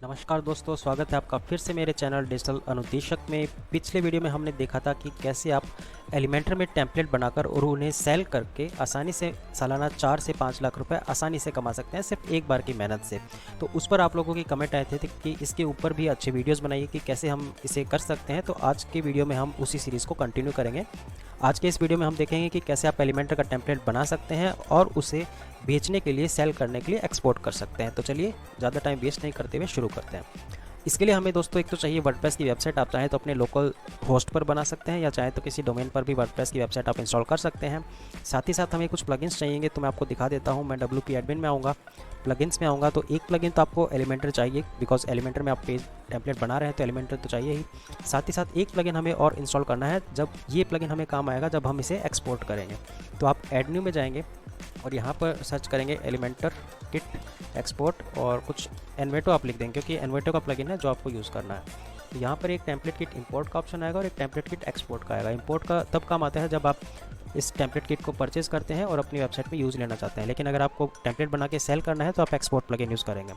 नमस्कार दोस्तों, स्वागत है आपका फिर से मेरे चैनल डिजिटल अनुदेशक में। पिछले वीडियो में हमने देखा था कि कैसे आप एलिमेंटर में टेम्पलेट बनाकर और उन्हें सेल करके आसानी से सालाना 4 से 5 लाख रुपए आसानी से कमा सकते हैं सिर्फ एक बार की मेहनत से। तो उस पर आप लोगों की कमेंट आए थे कि इसके ऊपर भी अच्छे वीडियोस बनाइए कि कैसे हम इसे कर सकते हैं। तो आज के वीडियो में हम उसी सीरीज़ को कंटिन्यू करेंगे। आज के इस वीडियो में हम देखेंगे कि कैसे आप एलिमेंटर का टेम्पलेट बना सकते हैं और उसे बेचने के लिए, सेल करने के लिए एक्सपोर्ट कर सकते हैं। तो चलिए ज़्यादा टाइम वेस्ट नहीं करते हुए शुरू करते हैं। इसके लिए हमें दोस्तों एक तो चाहिए वर्डप्रेस की वेबसाइट। आप चाहें तो अपने लोकल होस्ट पर बना सकते हैं या चाहें तो किसी डोमेन पर भी वर्डप्रेस की वेबसाइट आप इंस्टॉल कर सकते हैं। साथ ही साथ हमें कुछ प्लगइन्स चाहिए, तो मैं आपको दिखा देता हूं। मैं WP एडमिन में आऊँगा, प्लगइन्स में आऊँगा, तो एक प्लगइन तो आपको एलिमेंटर चाहिए, बिकॉज एलिमेंटर में आप पेज टेम्पलेट बना रहे हैं तो एलिमेंटर तो चाहिए ही। साथ ही साथ एक प्लगइन हमें और इंस्टॉल करना है, जब ये प्लगइन हमें काम आएगा जब हम इसे एक्सपोर्ट करेंगे। तो आप एडन्यू में जाएंगे और यहाँ पर सर्च करेंगे एलिमेंटर किट एक्सपोर्ट और कुछ एनवेटो आप लिख देंगे, क्योंकि एनवेटो का प्लगइन है जो आपको यूज़ करना है। तो यहाँ पर एक टेम्पलेट किट इंपोर्ट का ऑप्शन आएगा और एक टेम्पलेट किट एक्सपोर्ट का आएगा। इंपोर्ट का तब काम आता है जब आप इस टेम्पलेट किट को परचेज करते हैं और अपनी वेबसाइट में यूज़ लेना चाहते हैं, लेकिन अगर आपको टेम्पलेट बना के सेल करना है तो आप एक्सपोर्ट प्लगइन यूज़ करेंगे।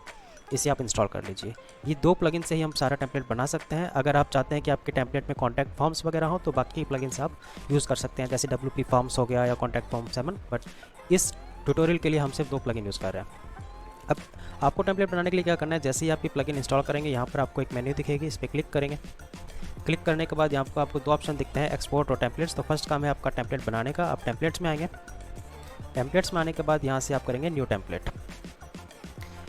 इसे आप इंस्टॉल कर लीजिए। ये दो प्लगइन से ही हम सारा टेम्पलेट बना सकते हैं। अगर आप चाहते हैं कि आपके टेम्पलेट में कॉन्टैक्ट फॉर्म्स वगैरह हो तो बाकी प्लगइन्स आप यूज़ कर सकते हैं, जैसे WP फॉर्म्स हो गया या कॉन्टैक्ट फॉर्म 7। बट इस ट्यूटोरियल के लिए हम सिर्फ दो प्लगइन यूज़ कर रहे हैं। अब आपको टेम्पलेट बनाने के लिए क्या करना है, जैसे ही आप ये प्लगइन इंस्टॉल करेंगे यहाँ पर आपको एक मेन्यू दिखेगी, इस पर क्लिक करेंगे। क्लिक करने के बाद यहाँ पर आपको दो ऑप्शन दिखते हैं, एक्सपोर्ट और टेम्पलेट्स। तो फर्स्ट काम है आपका टेम्पलेट बनाने का। आप टेम्पलेट्स में आएंगे। टेम्पलेट्स में आने के बाद यहाँ से आप करेंगे न्यू टेम्पलेट।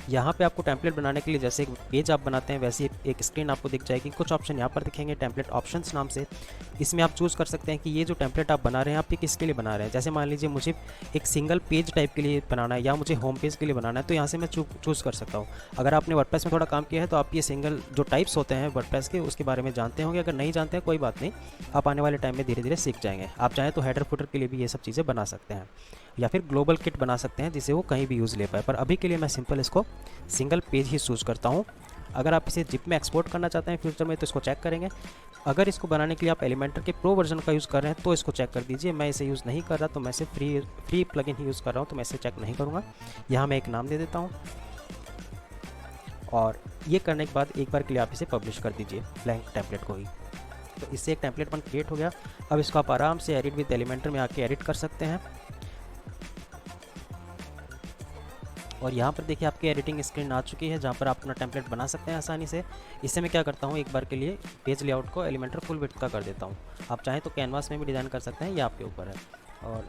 यहाँ पे आपको टेम्पलेट बनाने के लिए जैसे एक पेज आप बनाते हैं वैसे एक स्क्रीन आपको दिख जाएगी। कुछ ऑप्शन यहाँ पर दिखेंगे टेम्पलेट ऑप्शंस नाम से। इसमें आप चूज़ कर सकते हैं कि ये जो टेम्पलेट आप बना रहे हैं आप ये किसके लिए बना रहे हैं। जैसे मान लीजिए मुझे एक सिंगल पेज टाइप के लिए बनाना है या मुझे होम पेज के लिए बनाना है, तो यहाँ से मैं चूज़ कर सकता हूँ। अगर आपने वर्डप्रेस में थोड़ा काम किया है तो आप ये सिंगल जो टाइप्स होते हैं वर्डप्रेस के उसके बारे में जानते होंगे। अगर नहीं जानते हैं कोई बात नहीं, आप आने वाले टाइम में धीरे धीरे सीख जाएंगे। आप चाहें तो हेडर फुटर के लिए भी ये सब चीज़ें बना सकते हैं या फिर ग्लोबल किट बना सकते हैं जिसे वो कहीं भी यूज़ ले पाए। पर अभी के लिए मैं सिंपल इसको सिंगल पेज ही चूज़ करता हूँ। अगर आप इसे जिप में एक्सपोर्ट करना चाहते हैं फ्यूचर में तो इसको चेक करेंगे। अगर इसको बनाने के लिए आप एलिमेंटर के प्रो वर्जन का यूज़ कर रहे हैं तो इसको चेक कर दीजिए। मैं इसे यूज़ नहीं कर रहा, तो मैं सिर्फ फ्री प्लगइन ही यूज़ कर रहा हूँ, तो मैं इसे चेक नहीं करूँगा। यहाँ मैं एक नाम दे देता हूँ और ये करने के बाद एक बार के लिए आप इसे पब्लिश कर दीजिए ब्लैंक टेम्पलेट को ही। तो इससे एक टेम्पलेट वन क्रिएट हो गया। अब इसको आप आराम से एडिट विद एलिमेंटर में आके एडिट कर सकते हैं। और यहाँ पर देखिए आपकी एडिटिंग स्क्रीन आ चुकी है जहाँ पर आप अपना टेम्पलेट बना सकते हैं आसानी से। इससे मैं क्या करता हूँ, एक बार के लिए पेज लेआउट को एलिमेंटर फुल विड्थ का कर देता हूँ। आप चाहें तो कैनवास में भी डिज़ाइन कर सकते हैं, ये आपके ऊपर है। और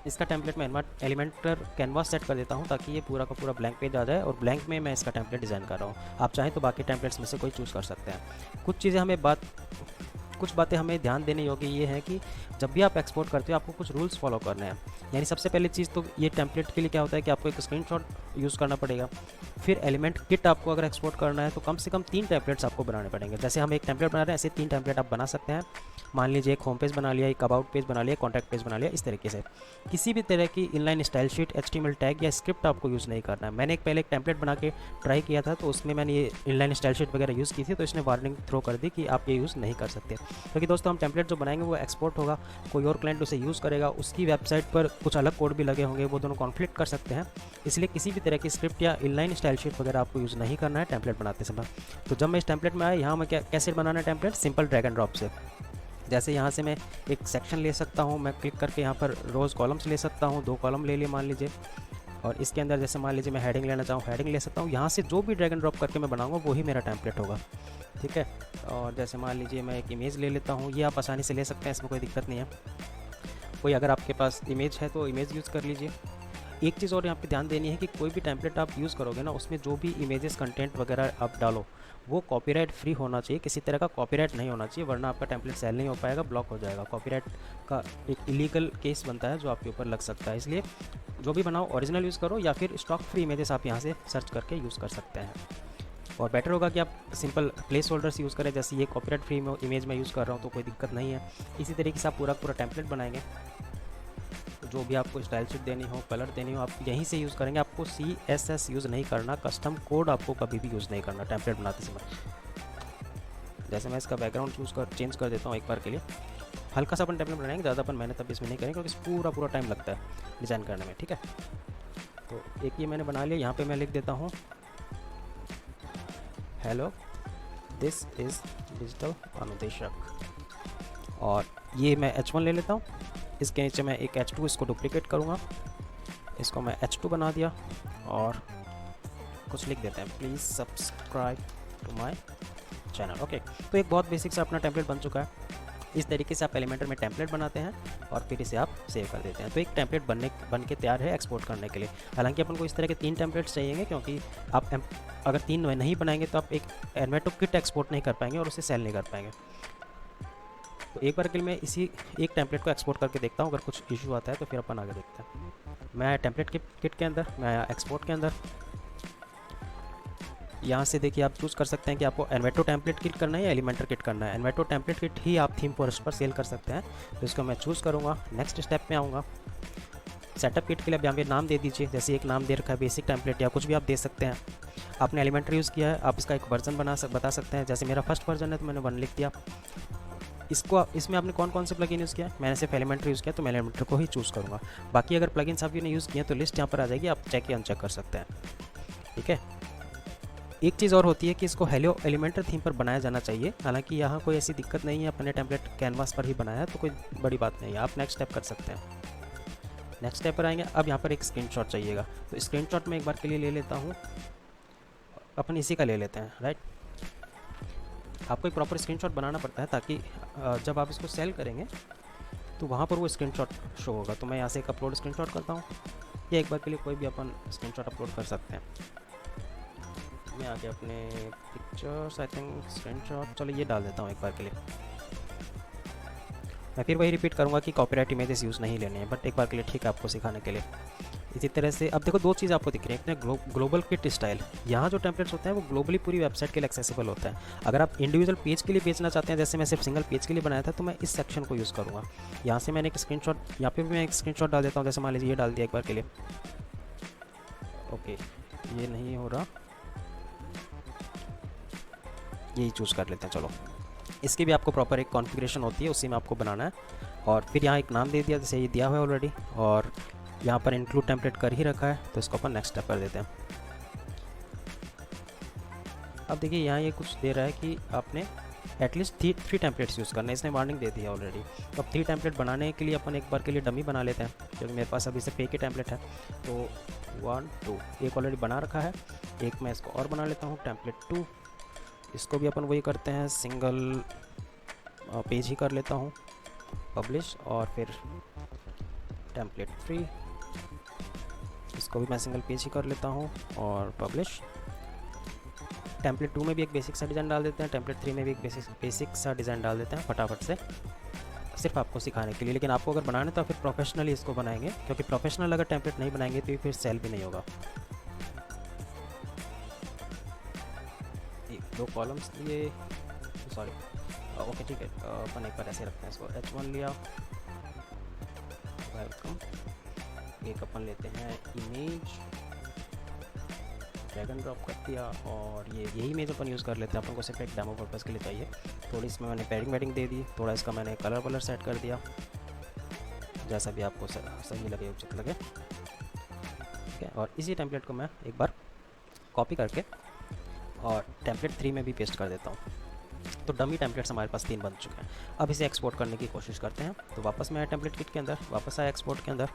इसका टेम्पलेट मैं एलिमेंटर कैनवास सेट कर देता हूँ ताकि ये पूरा का पूरा ब्लैंक पेज आ जाए और ब्लैंक में मैं इसका टेम्पलेट डिज़ाइन कर रहा हूँ। आप चाहें तो बाकी टेम्पलेट्स में से कोई चूज़ कर सकते हैं। कुछ बातें हमें ध्यान देने योग्य ये है कि जब भी आप एक्सपोर्ट करते हो आपको कुछ रूल्स फॉलो करने हैं। यानी सबसे पहली चीज़ तो ये टेम्पलेट के लिए क्या होता है कि आपको एक स्क्रीनशॉट यूज़ करना पड़ेगा। फिर एलिमेंट किट आपको अगर एक्सपोर्ट करना है तो कम से कम 3 टेम्पलेट्स आपको बनाने पड़ेंगे। जैसे हम एक टेम्पलेट बना रहे हैं ऐसे 3 टेम्पलेट आप बना सकते हैं। मान लीजिए एक होम पेज बना लिया, एक अबाउट पेज बना लिया, कॉन्टैक्ट पेज बना लिया। इस तरीके से किसी भी तरह की inline style sheet, HTML tag या स्क्रिप्ट आपको यूज़ नहीं करना है। मैंने पहले एक टेम्पलेट बना के ट्राई किया था तो उसमें मैंने ये इनलाइन स्टाइल शीट वगैरह यूज़ की थी, तो इसने वार्निंग थ्रो कर दी कि आप ये यूज़ नहीं कर सकते। क्योंकि दोस्तों हम टेम्पलेट जो बनाएंगे वो एक्सपोर्ट होगा, कोई और क्लाइंट उसे यूज़ करेगा, उसकी वेबसाइट पर कुछ अलग कोड भी लगे होंगे, वो दोनों कॉन्फ्लिक्ट कर सकते हैं। इसलिए किसी भी तरह की स्क्रिप्ट या इनलाइन स्टाइल शीट वगैरह आपको यूज़ नहीं करना है टेम्पलेट बनाते समय। तो जब मैं इस टेम्पलेट में आया, यहाँ मैं कैसे बनाना है template, simple drag and drop से। जैसे यहाँ से मैं एक सेक्शन ले सकता हूँ, मैं क्लिक करके यहाँ पर रोज़ कॉलम्स ले सकता हूँ, 2 कॉलम ले लिए मान लीजिए। और इसके अंदर जैसे मान लीजिए मैं हेडिंग लेना चाहूँ, हेडिंग ले सकता हूँ। यहाँ से जो भी ड्रैग एंड ड्रॉप करके मैं बनाऊँगा वही मेरा टेम्पलेट होगा, ठीक है। और जैसे मान लीजिए मैं एक इमेज ले लेता हूँ, ये आप आसानी से ले सकते हैं, इसमें कोई दिक्कत नहीं है। कोई अगर आपके पास इमेज है तो इमेज यूज़ कर लीजिए। एक चीज़ और यहाँ पे ध्यान देनी है कि कोई भी टेम्पलेट आप यूज़ करोगे ना, उसमें जो भी इमेजेस कंटेंट वगैरह आप डालो वो कॉपीराइट फ्री होना चाहिए। किसी तरह का कॉपीराइट नहीं होना चाहिए, वरना आपका टेम्पलेट सेल नहीं हो पाएगा, ब्लॉक हो जाएगा। कॉपीराइट का एक इलीगल केस बनता है जो आपके ऊपर लग सकता है। इसलिए जो भी बनाओ ओरिजिनल यूज़ करो या फिर स्टॉक फ्री इमेजेस आप यहाँ से सर्च करके यूज़ कर सकते हैं। और बेटर होगा कि आप सिंपल प्लेस होल्डर्स यूज़ करें। जैसे ये कॉपीराइट फ्री इमेज मैं यूज़ कर रहा हूँ तो कोई दिक्कत नहीं है। इसी तरीके से आप पूरा टेम्पलेट बनाएंगे, जो भी आपको स्टाइल शीट देनी हो, कलर देनी हो, आप यहीं से यूज़ करेंगे। आपको CSS यूज़ नहीं करना, कस्टम कोड आपको कभी भी यूज़ नहीं करना टेम्पलेट बनाते समय। जैसे मैं इसका बैकग्राउंड चेंज कर देता हूँ एक बार के लिए। हल्का सा अपन टेम्पलेट बनाएंगे, ज़्यादा अपन मेहनत अब इसमें नहीं करेंगे क्योंकि पूरा टाइम लगता है डिज़ाइन करने में, ठीक है। तो एक ये मैंने बना लिया। यहाँ पे मैं लिख देता हूँ हेलो दिस इज़ डिजिटल अनुदेशक, और ये मैं H1 ले लेता हूँ। इसके नीचे मैं एक H2 इसको डुप्लीकेट करूँगा, इसको मैं H2 बना दिया और कुछ लिख देते हैं, please subscribe to my channel. Okay, तो एक बहुत बेसिक सा अपना टेम्पलेट बन चुका है। इस तरीके से आप एलिमेंटर में टेम्पलेट बनाते हैं और फिर इसे आप सेव कर देते हैं। तो एक टेम्पलेट बन के तैयार है एक्सपोर्ट करने के लिए। हालांकि अपन को इस तरह के 3 टेम्पलेट्स चाहिए, क्योंकि आप अगर 3 नहीं बनाएंगे तो आप एक एनवेटो किट एक्सपोर्ट नहीं कर पाएंगे और उसे सेल नहीं कर पाएंगे। तो एक बार के लिए मैं इसी एक टेम्पलेट को एक्सपोर्ट करके देखता हूँ, अगर कुछ इशू आता है तो फिर अपन आगे देखते हैं। मैं टेम्पलेट किट के अंदर, मैं एक्सपोर्ट के अंदर, यहाँ से देखिए आप चूज़ कर सकते हैं कि आपको एनवेटो टेम्पलेट किट करना है या एलिमेंटर किट करना है। एनवेटो टेम्पलेट किट ही आप थीम फॉरेस्ट पर सेल कर सकते हैं, तो इसको मैं चूज़ करूँगा। नेक्स्ट स्टेप में आऊँगा। सेटअप किट के लिए अब यहाँ पे नाम दे दीजिए, जैसे एक नाम दे रखा है बेसिक टेम्पलेट, या कुछ भी आप दे सकते हैं। आपने एलिमेंटर यूज़ किया है, आप इसका एक वर्जन बता सकते हैं। जैसे मेरा फर्स्ट वर्जन है तो मैंने 1 लिख दिया। इसमें आपने कौन से प्लगइन यूज़ किया? मैंने सिर्फ एलिमेंटर यूज़ किया, तो मैं एलिमेंटर को ही चूज़ करूँगा। बाकी अगर प्लगइन्स आपने यूज़ किए हैं तो लिस्ट यहाँ पर आ जाएगी, आप चेक या अनचेक कर सकते हैं। ठीक है। एक चीज़ और होती है कि इसको हेलो एलिमेंटर थीम पर बनाया जाना चाहिए। हालांकि यहाँ कोई ऐसी दिक्कत नहीं है, अपने टेम्पलेट कैनवास पर ही बनाया है, तो कोई बड़ी बात नहीं है। आप नेक्स्ट स्टेप कर सकते हैं। नेक्स्ट स्टेप पर आएंगे। अब यहाँ पर एक स्क्रीनशॉट चाहिएगा, तो स्क्रीनशॉट मैं एक बार के लिए ले लेता हूँ। अपन इसी का ले लेते हैं, राइट। आपको एक प्रॉपर स्क्रीनशॉट बनाना पड़ता है, ताकि जब आप इसको सेल करेंगे तो वहाँ पर वो स्क्रीनशॉट शो होगा। तो मैं यहाँ से एक अपलोड स्क्रीनशॉट करता हूँ, या एक बार के लिए कोई भी अपन स्क्रीनशॉट अपलोड कर सकते हैं। मैं आगे अपने पिक्चर्स, आई थिंक स्क्रीनशॉट, चलो ये डाल देता हूँ एक बार के लिए। मैं फिर वही रिपीट करूँगा कि कॉपीराइट इमेजेस यूज़ नहीं लेने हैं, बट एक बार के लिए ठीक है आपको सिखाने के लिए। इसी तरह से अब देखो 2 चीज़ आपको दिख रही है। एक ग्लोबल किट स्टाइल, यहाँ जो टेम्पलेट्स होते हैं वो ग्लोबली पूरी वेबसाइट के लिए एक्सेसिबल होता है। अगर आप इंडिविजुअल पेज के लिए बेचना चाहते हैं, जैसे मैं सिर्फ सिंगल पेज के लिए बनाया था, तो मैं इस सेक्शन को यूज़ करूँगा। यहाँ से मैंने एक स्क्रीनशॉट, यहाँ पे भी मैं एक स्क्रीनशॉट डाल देता हूँ। जैसे मान लीजिए ये डाल दिया एक बार के लिए। ओके, ये नहीं हो रहा, यही चूज़ कर लेते हैं। चलो, इसकी भी आपको प्रॉपर एक कॉन्फ़िगरेशन होती है, उसी में आपको बनाना है। और फिर यहाँ एक नाम दे दिया, जैसे ये दिया हुआ है ऑलरेडी, और यहाँ पर इंक्लूड टेम्पलेट कर ही रखा है, तो इसको अपन नेक्स्ट स्टेप कर देते हैं। अब देखिए यहाँ ये कुछ दे रहा है कि आपने एटलीस्ट 3 टेम्पलेट्स यूज़ करना है, इसने वार्निंग दे दी है ऑलरेडी। तो अब 3 टेम्पलेट बनाने के लिए अपन एक बार के लिए डमी बना लेते हैं, क्योंकि मेरे पास अभी से पे के टेम्पलेट है। तो 1 2 एक ऑलरेडी बना रखा है, एक मैं इसको और बना लेता हूँ, टेम्पलेट 2। इसको भी अपन वही करते हैं, सिंगल पेज ही कर लेता हूँ, पब्लिश, और फिर टेम्पलेट 3, इसको भी मैं सिंगल पेज ही कर लेता हूँ और पब्लिश। टेम्पलेट 2 में भी एक बेसिक सा डिज़ाइन डाल देते हैं, टेम्पलेट 3 में भी एक बेसिक सा डिज़ाइन डाल देते हैं फटाफट से, सिर्फ आपको सिखाने के लिए। लेकिन आपको अगर बनाना है तो फिर प्रोफेशनली इसको बनाएंगे, क्योंकि प्रोफेशनल अगर टेम्पलेट नहीं बनाएंगे तो फिर सेल भी नहीं होगा। 2 कॉलम्स लिए, सॉरी, ओके ठीक है। अपन एक बार ऐसे रखते हैं इसको, H1 लिया, वेलकम। एक अपन लेते हैं इमेज, ड्रैग एंड ड्रॉप कर दिया, और यही इमेज अपन यूज़ कर लेते हैं। अपन को सिर्फ एक डेमो पर्पज़ के लिए चाहिए। थोड़ी इसमें मैंने पैडिंग दे दी, थोड़ा इसका मैंने कलर सेट कर दिया, जैसा भी आपको सही लगे, उचित लगे। ठीक है, और इसी टेम्पलेट को मैं एक बार कॉपी करके और टेम्पलेट 3 में भी पेस्ट कर देता हूँ। तो डमी टेम्पलेट्स हमारे पास 3 बन चुके हैं। अब इसे एक्सपोर्ट करने की कोशिश करते हैं। तो वापस मैं टेम्पलेट किट के अंदर, वापस आया एक्सपोर्ट के अंदर,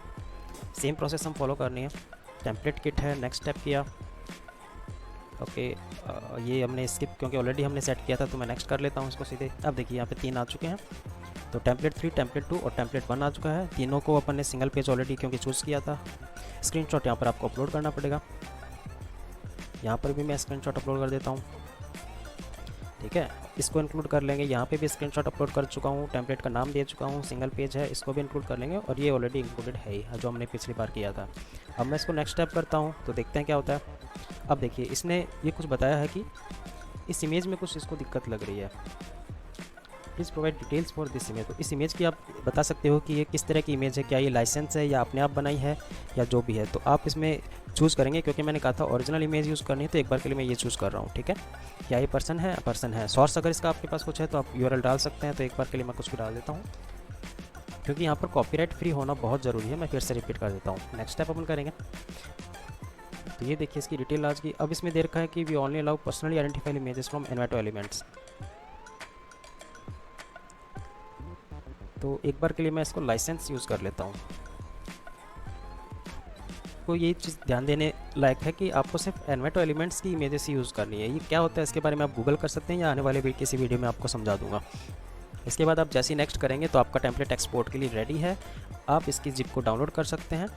सेम प्रोसेस हम फॉलो करनी है। टेम्पलेट किट है, नेक्स्ट स्टेप किया, ओके। ये हमने स्किप, क्योंकि ऑलरेडी हमने सेट किया था, तो मैं नेक्स्ट कर लेता हूँ इसको सीधे। अब देखिए यहाँ पे 3 आ चुके हैं। तो टेम्पलेट 3, टेम्पलेट 2 और टेम्पलेट 1 आ चुका है। तीनों को अपन ने सिंगल पेज ऑलरेडी क्योंकि चूज़ किया था। स्क्रीनशॉट यहाँ पर आपको अपलोड करना पड़ेगा, यहाँ पर भी मैं स्क्रीनशॉट अपलोड कर देता हूँ। ठीक है, इसको इंक्लूड कर लेंगे। यहाँ पे भी स्क्रीनशॉट अपलोड कर चुका हूँ, टेम्पलेट का नाम दे चुका हूँ, सिंगल पेज है, इसको भी इंक्लूड कर लेंगे। और ये ऑलरेडी इंक्लूडेड है ही, जो हमने पिछली बार किया था। अब मैं इसको नेक्स्ट स्टेप करता हूँ, तो देखते हैं क्या होता है। अब देखिए, इसने ये कुछ बताया है कि इस इमेज में कुछ इसको दिक्कत लग रही है। Please provide details for this image. तो इस इमेज की आप बता सकते हो कि ये किस तरह की इमेज है, क्या ये लाइसेंस है या अपने आप बनाई है या जो भी है। तो आप इसमें चूज़ करेंगे, क्योंकि मैंने कहा था ओरिजिनल इमेज यूज़ करनी है, तो एक बार के लिए मैं ये चूज़ कर रहा हूँ। ठीक है, क्या ये पर्सन है। सोर्स अगर इसका आपके पास कुछ है तो आप URL डाल सकते हैं। तो एक बार के लिए मैं कुछ भी डाल देता हूँ, क्योंकि यहाँ पर कॉपीराइट फ्री होना बहुत ज़रूरी है। मैं फिर से रिपीट कर देता हूँ। नेक्स्ट स्टेप अपन करेंगे। तो ये देखिए इसकी डिटेल आज की। अब इसमें दे रखा है कि we only allow personally identified images from Envato elements. तो एक बार के लिए मैं इसको लाइसेंस यूज़ कर लेता हूँ। तो ये चीज़ ध्यान देने लायक है कि आपको सिर्फ एनवाटो एलिमेंट्स की इमेजेस ही यूज़ करनी है। ये क्या होता है इसके बारे में आप गूगल कर सकते हैं या आने वाले किसी वीडियो में आपको समझा दूंगा। इसके बाद आप जैसे ही नेक्स्ट करेंगे तो आपका टेम्पलेट एक्सपोर्ट के लिए रेडी है। आप इसकी जिप को डाउनलोड कर सकते हैं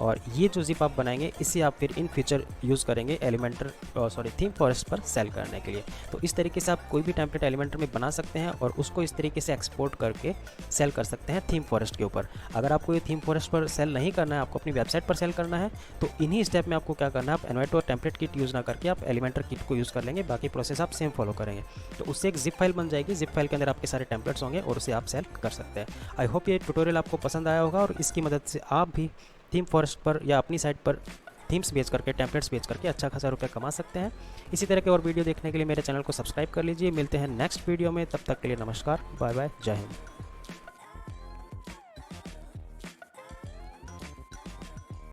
और ये जो जिप आप बनाएंगे इसे आप फिर इन फ्यूचर यूज़ करेंगे थीम फॉरेस्ट पर सेल करने के लिए। तो इस तरीके से आप कोई भी टेम्पलेट एलिमेंटर में बना सकते हैं और उसको इस तरीके से एक्सपोर्ट करके सेल कर सकते हैं थीम फॉरेस्ट के ऊपर। अगर आपको ये थीम फॉरेस्ट पर सेल नहीं करना है, आपको अपनी वेबसाइट पर सेल करना है, तो इन्हीं स्टेप में आपको क्या करना है, आप एनवाटो टेम्पलेट किट यूज़ ना करके आप एलिमेंटर किट को यूज़ कर लेंगे। बाकी प्रोसेस आप सेम फॉलो करेंगे तो उससे एक जिप फाइल बन जाएगी। जिप फाइल के अंदर आपके सारे टेम्पलेट्स होंगे और उसे आप सेल कर सकते हैं। आई होप ये ट्यूटोरियल आपको पसंद आया होगा और इसकी मदद से आप भी थीम फॉरेस्ट पर या अपनी साइट पर थीम्स बेच करके, टेम्पलेट्स बेच करके अच्छा खासा रुपया कमा सकते हैं। इसी तरह के और वीडियो देखने के लिए मेरे चैनल को सब्सक्राइब कर लीजिए। मिलते हैं नेक्स्ट वीडियो में, तब तक के लिए नमस्कार, बाय बाय, जय हिंद।